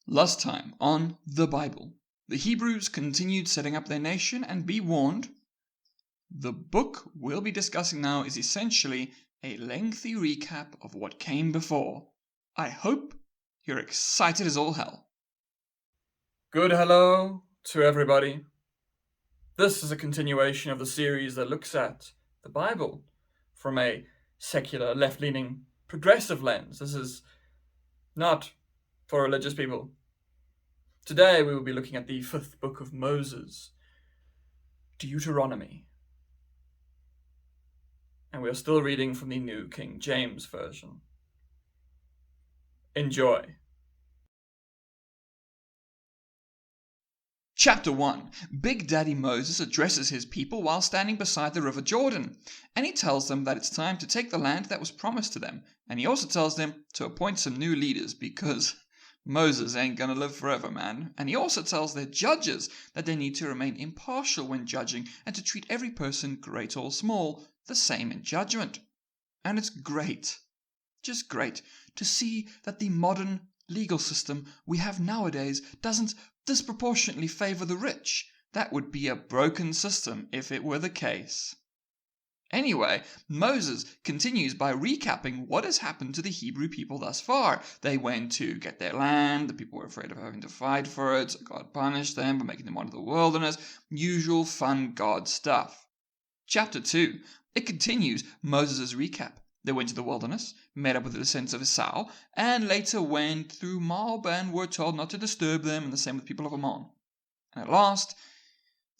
Last time on the Bible, the Hebrews continued setting up their nation, and be warned, the book we'll be discussing now is essentially a lengthy recap of what came before. I hope you're excited as all hell. Good hello to everybody. This is a continuation of the series that looks at the Bible from a secular, left-leaning, progressive lens. This is not for religious people. Today we will be looking at the fifth book of Moses, Deuteronomy. And we are still reading from the New King James Version. Enjoy. Chapter 1. Big Daddy Moses addresses his people while standing beside the river Jordan, and he tells them that it's time to take the land that was promised to them, and he also tells them to appoint some new leaders because Moses ain't gonna live forever, man. And he also tells their judges that they need to remain impartial when judging and to treat every person, great or small, the same in judgment. And it's great, just great, to see that the modern legal system we have nowadays doesn't disproportionately favor the rich. That would be a broken system if it were the case. Anyway, Moses continues by recapping what has happened to the Hebrew people thus far. They went to get their land, the people were afraid of having to fight for it, so God punished them by making them wander the wilderness, usual fun God stuff. Chapter 2, it continues Moses' recap. They went to the wilderness, met up with the descendants of Esau, and later went through Moab and were told not to disturb them, and the same with people of Ammon. And at last,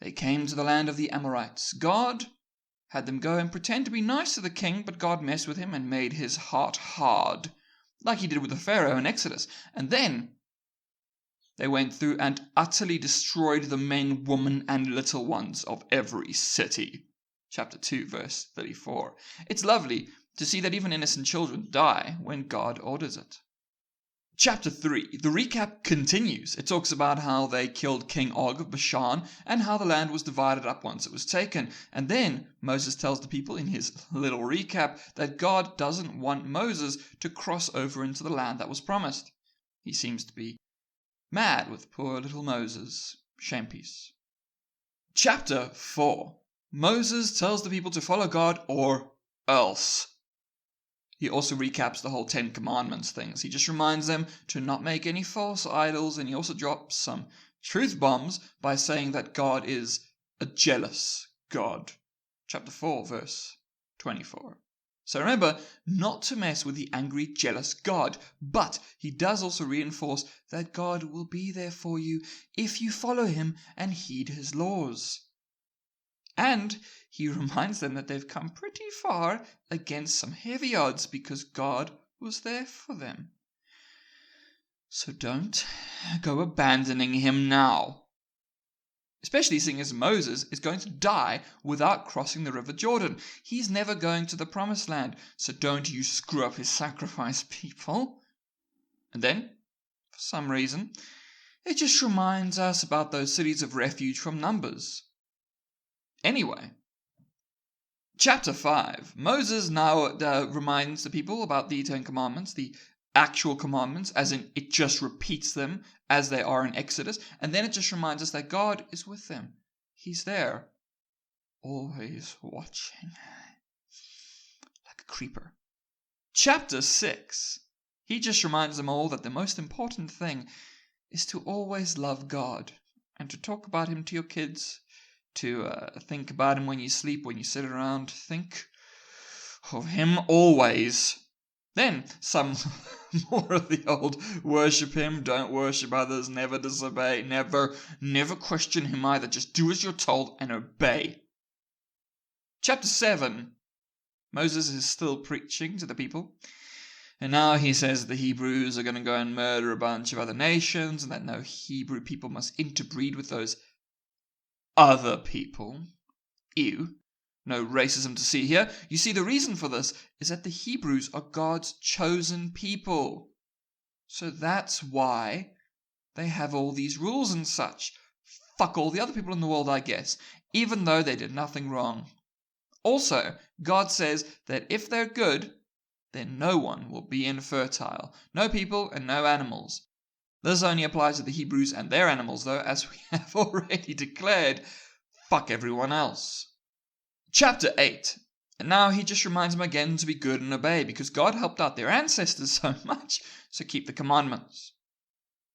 they came to the land of the Amorites. God had them go and pretend to be nice to the king, but God messed with him and made his heart hard, like he did with the Pharaoh in Exodus. And then they went through and utterly destroyed the men, women, and little ones of every city. Chapter 2, verse 34. It's lovely to see that even innocent children die when God orders it. Chapter 3, the recap continues. It talks about how they killed King Og of Bashan and how the land was divided up once it was taken. And then Moses tells the people in his little recap that God doesn't want Moses to cross over into the land that was promised. He seems to be mad with poor little Moses. Shampies. Chapter 4, Moses tells the people to follow God or else. He also recaps the whole 10 Commandments things. He just reminds them to not make any false idols, and he also drops some truth bombs by saying that God is a jealous God. Chapter 4, verse 24. So remember not to mess with the angry, jealous God, but he does also reinforce that God will be there for you if you follow him and heed his laws. And he reminds them that they've come pretty far against some heavy odds because God was there for them. So don't go abandoning him now. Especially seeing as Moses is going to die without crossing the river Jordan. He's never going to the promised land, so don't you screw up his sacrifice, people. And then, for some reason, it just reminds us about those cities of refuge from Numbers. Anyway, chapter 5, Moses now reminds the people about the 10 Commandments, the actual commandments, as in it just repeats them as they are in Exodus, and then it just reminds us that God is with them. He's there, always watching, like a creeper. Chapter 6, he just reminds them all that the most important thing is to always love God and to talk about him to your kids, to think about him when you sleep, when you sit around, think of him always. Then some more of the old worship him, don't worship others, never disobey, never question him either, just do as you're told and obey. Chapter 7, Moses is still preaching to the people, and now he says the Hebrews are going to go and murder a bunch of other nations, and that no Hebrew people must interbreed with those other people. Ew. No racism to see here. You see, the reason for this is that the Hebrews are God's chosen people. So that's why they have all these rules and such. Fuck all the other people in the world, I guess, even though they did nothing wrong. Also, God says that if they're good, then no one will be infertile. No people and no animals. This only applies to the Hebrews and their animals, though, as we have already declared, fuck everyone else. Chapter 8. And now he just reminds them again to be good and obey, because God helped out their ancestors so much, so keep the commandments.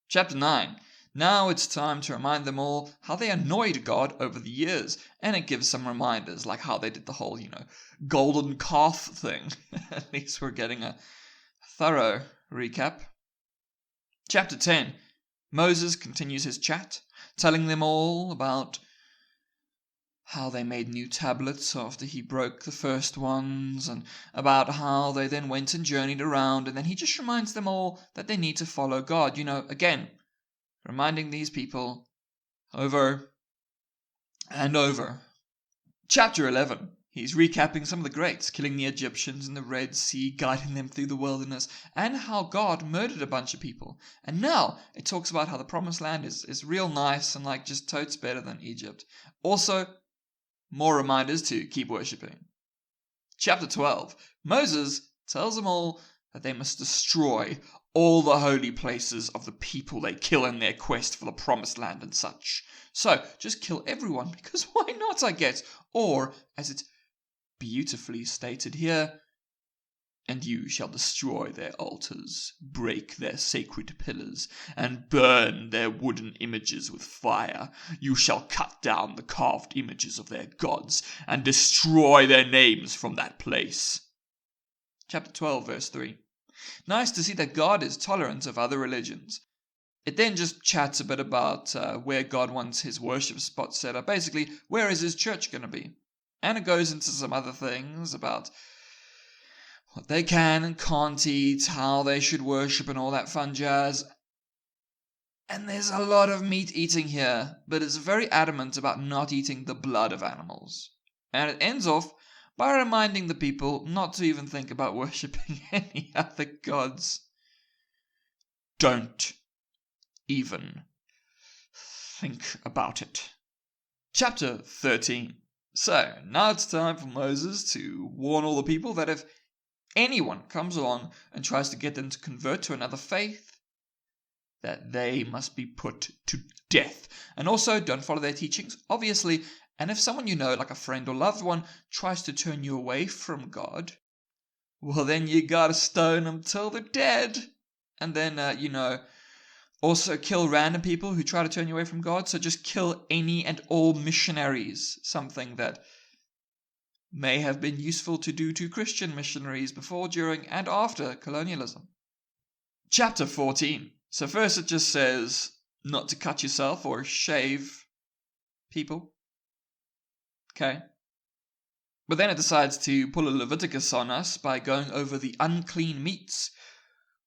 Chapter 9. Now it's time to remind them all how they annoyed God over the years, and it gives some reminders, like how they did the whole, golden calf thing. At least we're getting a thorough recap. Chapter 10. Moses continues his chat, telling them all about how they made new tablets after he broke the first ones, and about how they then went and journeyed around, and then he just reminds them all that they need to follow God. Again, reminding these people over and over. Chapter 11. He's recapping some of the greats, killing the Egyptians in the Red Sea, guiding them through the wilderness, and how God murdered a bunch of people. And now it talks about how the Promised Land is real nice and just totes better than Egypt. Also, more reminders to keep worshipping. Chapter 12. Moses tells them all that they must destroy all the holy places of the people they kill in their quest for the Promised Land and such. So, just kill everyone, because why not, I guess? Or, as it's beautifully stated here, and you shall destroy their altars, break their sacred pillars, and burn their wooden images with fire. You shall cut down the carved images of their gods, and destroy their names from that place. Chapter 12, verse 3. Nice to see that God is tolerant of other religions. It then just chats a bit about where God wants his worship spot set up. Basically, where is his church going to be? And it goes into some other things about what they can and can't eat, how they should worship, and all that fun jazz. And there's a lot of meat eating here, but it's very adamant about not eating the blood of animals. And it ends off by reminding the people not to even think about worshipping any other gods. Don't even think about it. Chapter 13. So, now it's time for Moses to warn all the people that if anyone comes along and tries to get them to convert to another faith, that they must be put to death. And also, don't follow their teachings, obviously. And if someone you know, like a friend or loved one, tries to turn you away from God, well, then you gotta stone them till they're dead. And then, also kill random people who try to turn you away from God. So just kill any and all missionaries. Something that may have been useful to do to Christian missionaries before, during, and after colonialism. Chapter 14. So first it just says not to cut yourself or shave people. Okay. But then it decides to pull a Leviticus on us by going over the unclean meats.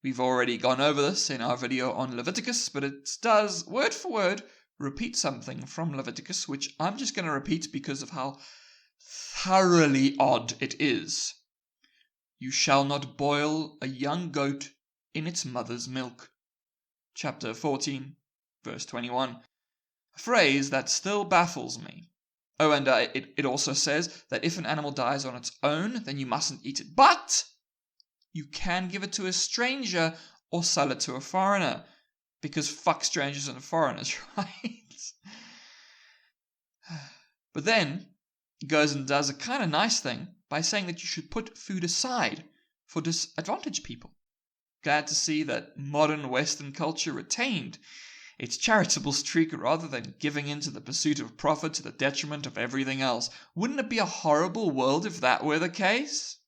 We've already gone over this in our video on Leviticus, but it does, word for word, repeat something from Leviticus, which I'm just going to repeat because of how thoroughly odd it is. You shall not boil a young goat in its mother's milk. Chapter 14, verse 21. A phrase that still baffles me. Oh, and it also says that if an animal dies on its own, then you mustn't eat it. But you can give it to a stranger or sell it to a foreigner. Because fuck strangers and foreigners, right? But then it goes and does a kind of nice thing by saying that you should put food aside for disadvantaged people. Glad to see that modern Western culture retained its charitable streak rather than giving in to the pursuit of profit to the detriment of everything else. Wouldn't it be a horrible world if that were the case?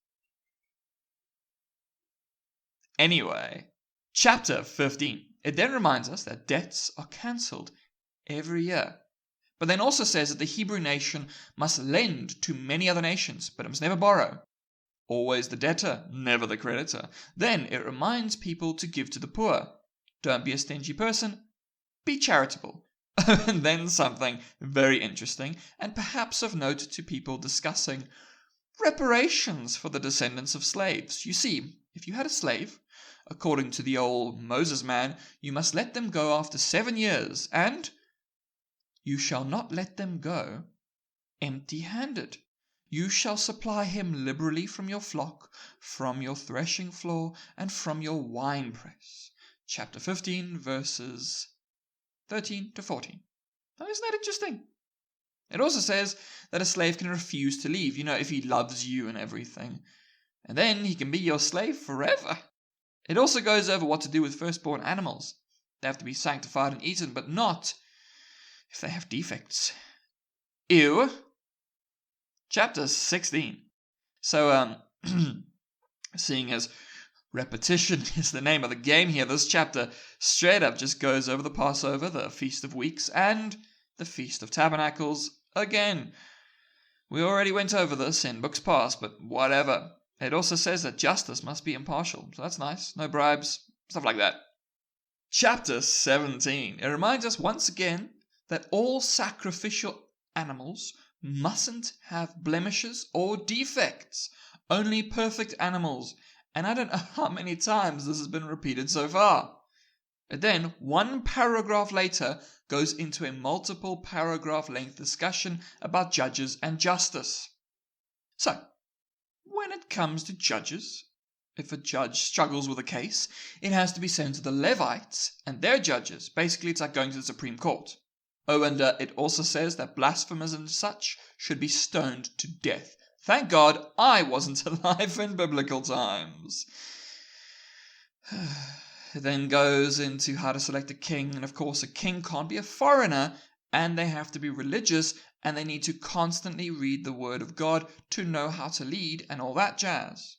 Anyway, chapter 15. It then reminds us that debts are cancelled every year. But then also says that the Hebrew nation must lend to many other nations, but it must never borrow. Always the debtor, never the creditor. Then it reminds people to give to the poor. Don't be a stingy person, be charitable. And then something very interesting, and perhaps of note to people discussing reparations for the descendants of slaves. You see, if you had a slave, according to the old Moses man, you must let them go after 7 years, and you shall not let them go empty-handed. You shall supply him liberally from your flock, from your threshing floor, and from your winepress. chapter 15, verses 13 to 14. Now, isn't that interesting? It also says that a slave can refuse to leave, if he loves you and everything. And then he can be your slave forever. It also goes over what to do with firstborn animals. They have to be sanctified and eaten, but not if they have defects. Ew. Chapter 16. So, seeing as repetition is the name of the game here, this chapter straight up just goes over the Passover, the Feast of Weeks, and the Feast of Tabernacles again. We already went over this in books past, but whatever. It also says that justice must be impartial, so that's nice. No bribes, stuff like that. Chapter 17. It reminds us once again that all sacrificial animals mustn't have blemishes or defects. Only perfect animals. And I don't know how many times this has been repeated so far. And then, one paragraph later, goes into a multiple paragraph length discussion about judges and justice. So, when it comes to judges, if a judge struggles with a case, it has to be sent to the Levites and their judges. Basically, it's like going to the Supreme Court. Oh, and it also says that blasphemers and such should be stoned to death. Thank God I wasn't alive in biblical times. It then goes into how to select a king, and of course a king can't be a foreigner, and they have to be religious, and they need to constantly read the Word of God to know how to lead and all that jazz.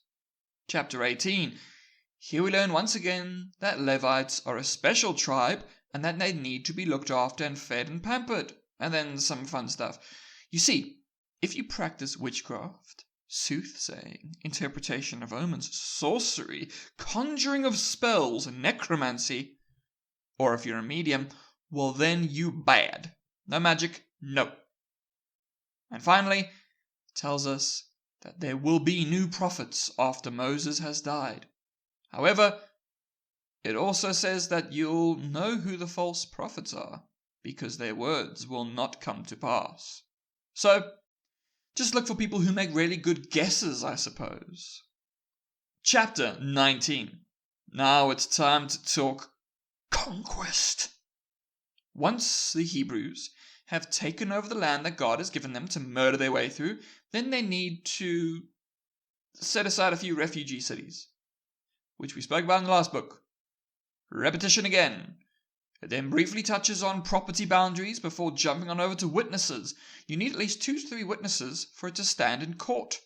Chapter 18. Here we learn once again that Levites are a special tribe, and that they need to be looked after and fed and pampered. And then some fun stuff. You see, if you practice witchcraft, soothsaying, interpretation of omens, sorcery, conjuring of spells, and necromancy, or if you're a medium, well then you bad. No magic, no. And finally, it tells us that there will be new prophets after Moses has died. However, it also says that you'll know who the false prophets are, because their words will not come to pass. So, just look for people who make really good guesses, I suppose. Chapter 19. Now it's time to talk conquest. Once the Hebrews have taken over the land that God has given them to murder their way through, then they need to set aside a few refugee cities, which we spoke about in the last book. Repetition again. It then briefly touches on property boundaries before jumping on over to witnesses. You need at least 2 to 3 witnesses for it to stand in court.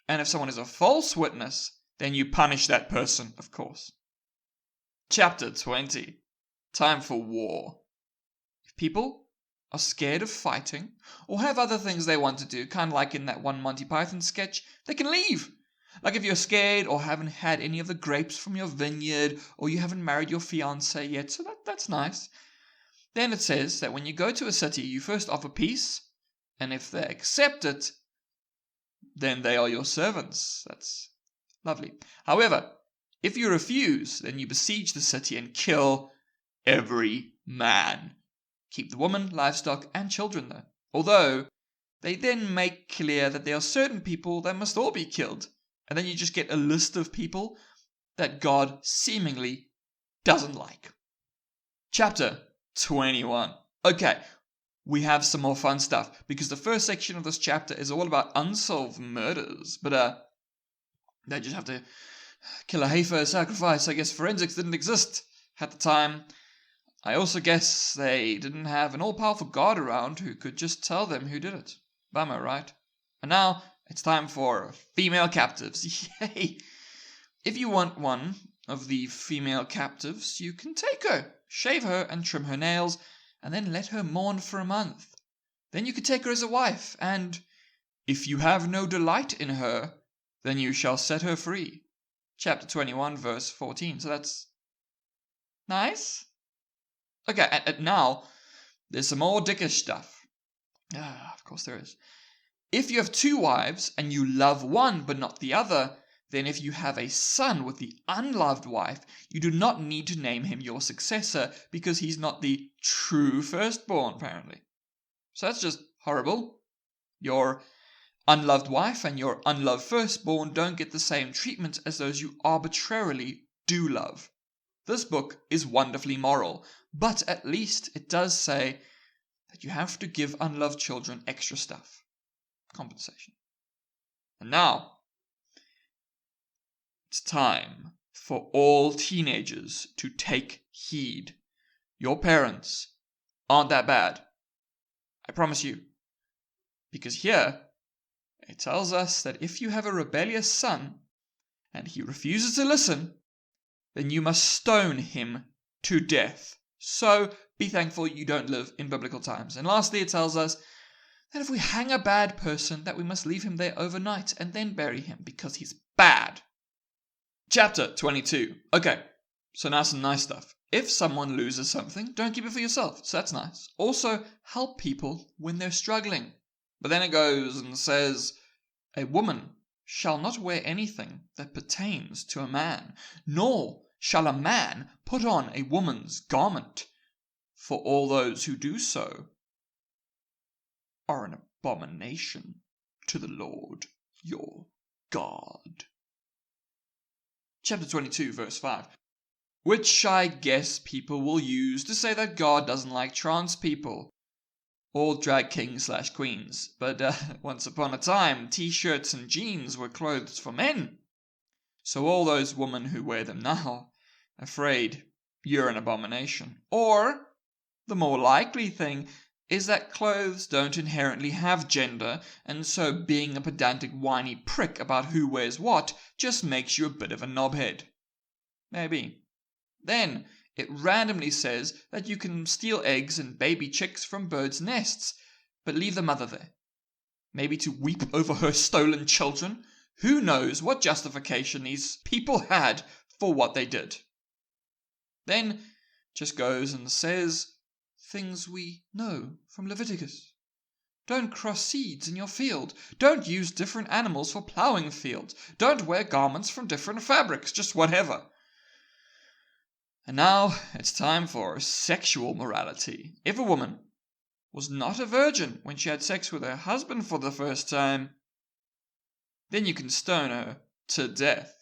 And if someone is a false witness, then you punish that person, of course. Chapter 20. Time for war. If people are scared of fighting, or have other things they want to do, kind of like in that one Monty Python sketch, they can leave. Like if you're scared or haven't had any of the grapes from your vineyard, or you haven't married your fiancé yet, so that's nice. Then it says that when you go to a city, you first offer peace, and if they accept it, then they are your servants. That's lovely. However, if you refuse, then you besiege the city and kill every man. Keep the woman, livestock, and children there. Although, they then make clear that there are certain people that must all be killed. And then you just get a list of people that God seemingly doesn't like. Chapter 21. Okay, we have some more fun stuff, because the first section of this chapter is all about unsolved murders. But they just have to kill a heifer, sacrifice. I guess forensics didn't exist at the time. I also guess they didn't have an all-powerful God around who could just tell them who did it. Bummer, right? And now it's time for female captives. Yay! If you want one of the female captives, you can take her, shave her and trim her nails, and then let her mourn for a month. Then you can take her as a wife, and if you have no delight in her, then you shall set her free. Chapter 21, verse 14. So that's nice. Okay, and now there's some more dickish stuff. Of course there is. If you have 2 wives and you love one but not the other, then if you have a son with the unloved wife, you do not need to name him your successor because he's not the true firstborn, apparently. So that's just horrible. Your unloved wife and your unloved firstborn don't get the same treatment as those you arbitrarily do love. This book is wonderfully moral, but at least it does say that you have to give unloved children extra stuff. Compensation. And now, it's time for all teenagers to take heed. Your parents aren't that bad. I promise you. Because here, it tells us that if you have a rebellious son, and he refuses to listen, then you must stone him to death. So, be thankful you don't live in biblical times. And lastly, it tells us that if we hang a bad person, that we must leave him there overnight and then bury him, because he's bad. Chapter 22. Okay, so now some nice stuff. If someone loses something, don't keep it for yourself. So that's nice. Also, help people when they're struggling. But then it goes and says, a woman shall not wear anything that pertains to a man, nor shall a man put on a woman's garment, for all those who do so are an abomination to the Lord your God. Chapter 22, verse 5. Which I guess people will use to say that God doesn't like trans people, or drag kings/queens. But once upon a time, t-shirts and jeans were clothes for men. So all those women who wear them now, afraid you're an abomination. Or, the more likely thing is that clothes don't inherently have gender, and so being a pedantic whiny prick about who wears what just makes you a bit of a knobhead. Maybe. Then, it randomly says that you can steal eggs and baby chicks from birds' nests, but leave the mother there. Maybe to weep over her stolen children? Who knows what justification these people had for what they did. Then, just goes and says things we know from Leviticus. Don't cross seeds in your field. Don't use different animals for plowing fields. Don't wear garments from different fabrics, just whatever. And now it's time for sexual morality. If a woman was not a virgin when she had sex with her husband for the first time, then you can stone her to death.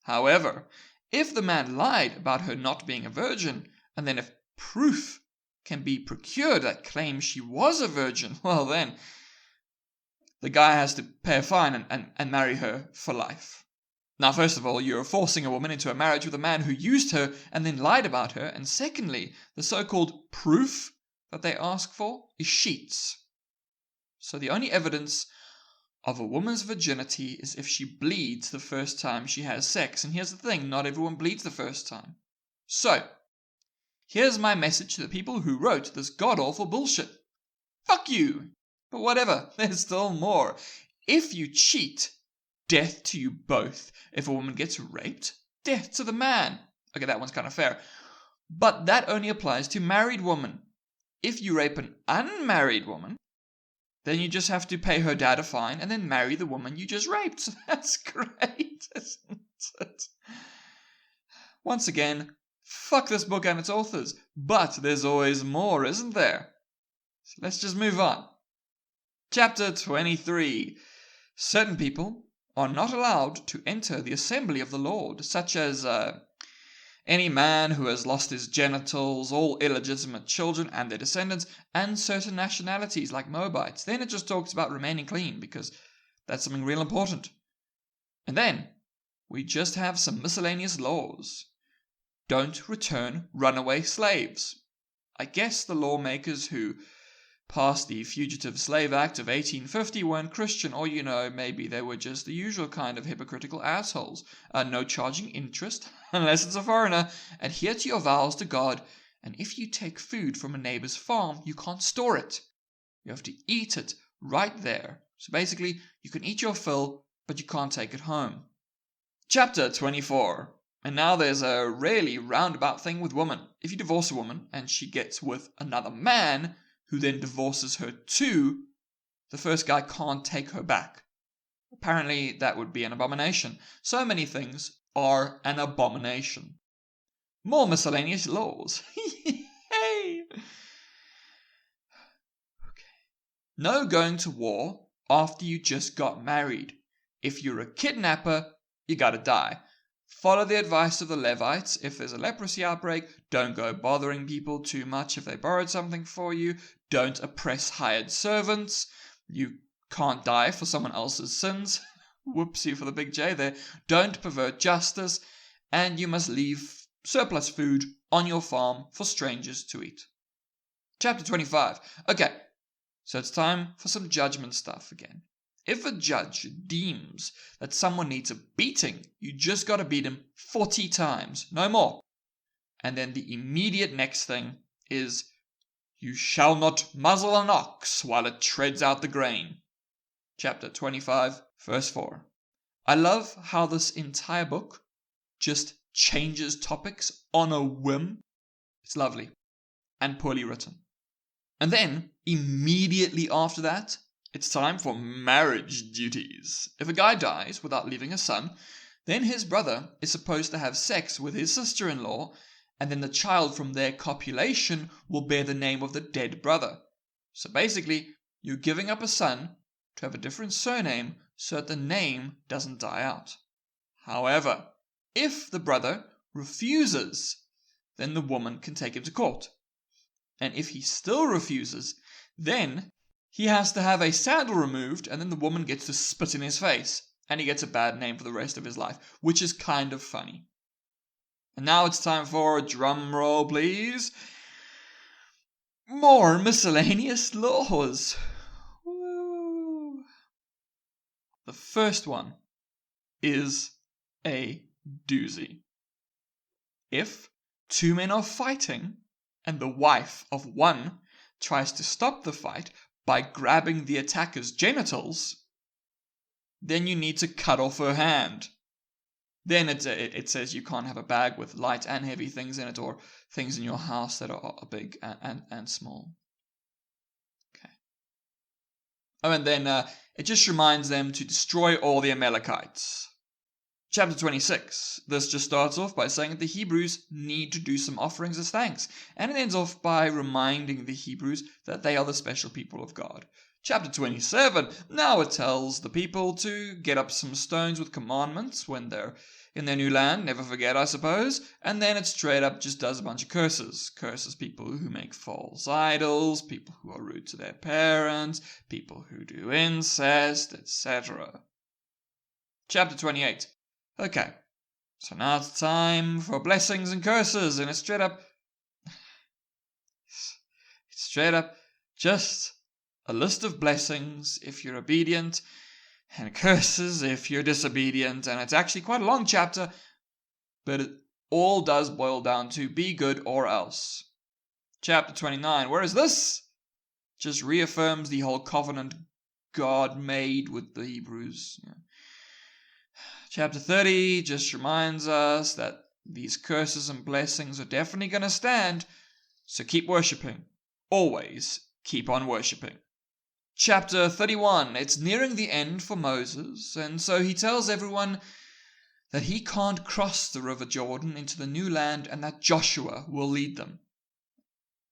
However, if the man lied about her not being a virgin, and then if proof can be procured that claims she was a virgin, well then, the guy has to pay a fine and marry her for life. Now, first of all, you're forcing a woman into a marriage with a man who used her and then lied about her. And secondly, the so-called proof that they ask for is sheets. So the only evidence of a woman's virginity is if she bleeds the first time she has sex. And here's the thing, not everyone bleeds the first time. So, here's my message to the people who wrote this god-awful bullshit. Fuck you! But whatever, there's still more. If you cheat, death to you both. If a woman gets raped, death to the man. Okay, that one's kind of fair. But that only applies to married women. If you rape an unmarried woman, then you just have to pay her dad a fine and then marry the woman you just raped. That's great, isn't it? Once again, fuck this book and its authors. But there's always more, isn't there? So let's just move on. Chapter 23. Certain people are not allowed to enter the assembly of the Lord, such as any man who has lost his genitals, all illegitimate children and their descendants, and certain nationalities like Moabites. Then it just talks about remaining clean, because that's something real important. And then we just have some miscellaneous laws. Don't return runaway slaves. I guess the lawmakers who passed the Fugitive Slave Act of 1850 weren't Christian, or maybe they were just the usual kind of hypocritical assholes. No charging interest, unless it's a foreigner. Adhere to your vows to God, and if you take food from a neighbor's farm, you can't store it. You have to eat it right there. So basically, you can eat your fill, but you can't take it home. Chapter 24. And now there's a really roundabout thing with women. If you divorce a woman, and she gets with another man, who then divorces her too, the first guy can't take her back. Apparently, that would be an abomination. So many things are an abomination. More miscellaneous laws. Hey! Okay. No going to war after you just got married. If you're a kidnapper, you gotta die. Follow the advice of the Levites. If there's a leprosy outbreak, don't go bothering people too much if they borrowed something for you. Don't oppress hired servants. You can't die for someone else's sins. Whoopsie for the big J there. Don't pervert justice. And you must leave surplus food on your farm for strangers to eat. Chapter 25. Okay, so it's time for some judgment stuff again. If a judge deems that someone needs a beating, you just got to beat him 40 times, no more. And then the immediate next thing is, you shall not muzzle an ox while it treads out the grain. Chapter 25, verse 4. I love how this entire book just changes topics on a whim. It's lovely and poorly written. And then, immediately after that, it's time for marriage duties. If a guy dies without leaving a son, then his brother is supposed to have sex with his sister-in-law, and then the child from their copulation will bear the name of the dead brother. So basically, you're giving up a son to have a different surname so that the name doesn't die out. However, if the brother refuses, then the woman can take him to court. And if he still refuses, then he has to have a sandal removed, and then the woman gets to spit in his face, and he gets a bad name for the rest of his life, which is kind of funny. And now it's time for a drum roll, please. More miscellaneous laws. Woo. The first one is a doozy. If two men are fighting, and the wife of one tries to stop the fight by grabbing the attacker's genitals, then you need to cut off her hand. Then it says you can't have a bag with light and heavy things in it, or things in your house that are big and small. Okay. Oh, and then it just reminds them to destroy all the Amalekites. Chapter 26. This just starts off by saying that the Hebrews need to do some offerings as thanks. And it ends off by reminding the Hebrews that they are the special people of God. Chapter 27. Now it tells the people to get up some stones with commandments when they're in their new land. Never forget, I suppose. And then it straight up just does a bunch of curses. Curses people who make false idols, people who are rude to their parents, people who do incest, etc. Chapter 28. Okay, so now it's time for blessings and curses, and it's straight up just a list of blessings if you're obedient, and curses if you're disobedient, and it's actually quite a long chapter, but it all does boil down to be good or else. Chapter 29, where is this? Just reaffirms the whole covenant God made with the Hebrews. Yeah. Chapter 30 just reminds us that these curses and blessings are definitely going to stand, so keep worshipping. Always keep on worshipping. Chapter 31, it's nearing the end for Moses, and so he tells everyone that he can't cross the river Jordan into the new land and that Joshua will lead them.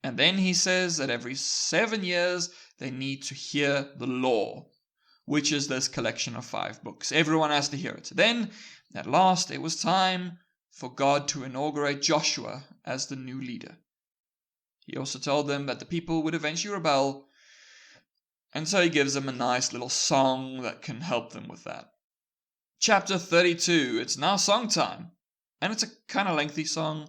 And then he says that every 7 years they need to hear the law, which is this collection of 5 books. Everyone has to hear it. Then, at last, it was time for God to inaugurate Joshua as the new leader. He also told them that the people would eventually rebel, and so he gives them a nice little song that can help them with that. Chapter 32, it's now song time, and it's a kind of lengthy song.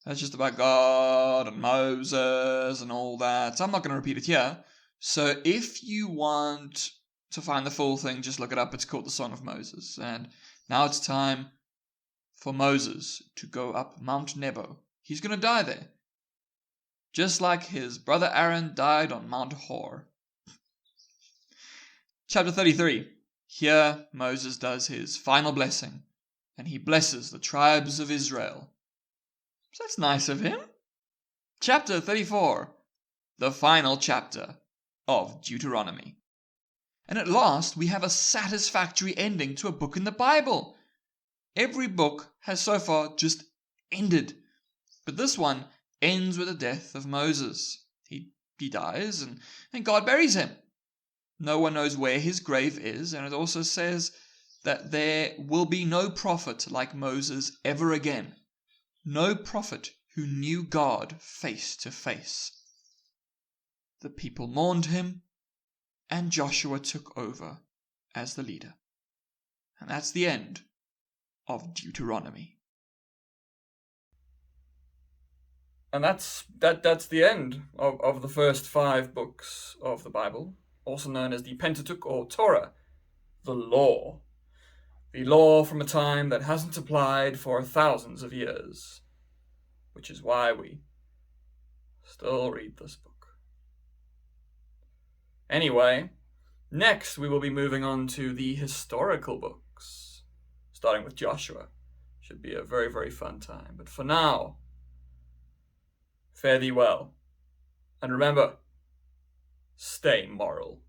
It's just about God and Moses and all that. So I'm not going to repeat it here. So if you want to find the full thing, just look it up. It's called the Song of Moses. And now it's time for Moses to go up Mount Nebo. He's going to die there, just like his brother Aaron died on Mount Hor. Chapter 33. Here Moses does his final blessing, and he blesses the tribes of Israel. So that's nice of him. Chapter 34. The final chapter of Deuteronomy. And at last we have a satisfactory ending to a book in the Bible. Every book has so far just ended. But this one ends with the death of Moses. He dies and God buries him. No one knows where his grave is, and it also says that there will be no prophet like Moses ever again, no prophet who knew God face to face. The people mourned him, and Joshua took over as the leader. And that's the end of Deuteronomy. And that's the end of the first 5 books of the Bible, also known as the Pentateuch or Torah, the law. The law from a time that hasn't applied for thousands of years, which is why we still read this book. Anyway, next we will be moving on to the historical books, starting with Joshua. Should be a very, very fun time. But for now, fare thee well. And remember, stay moral.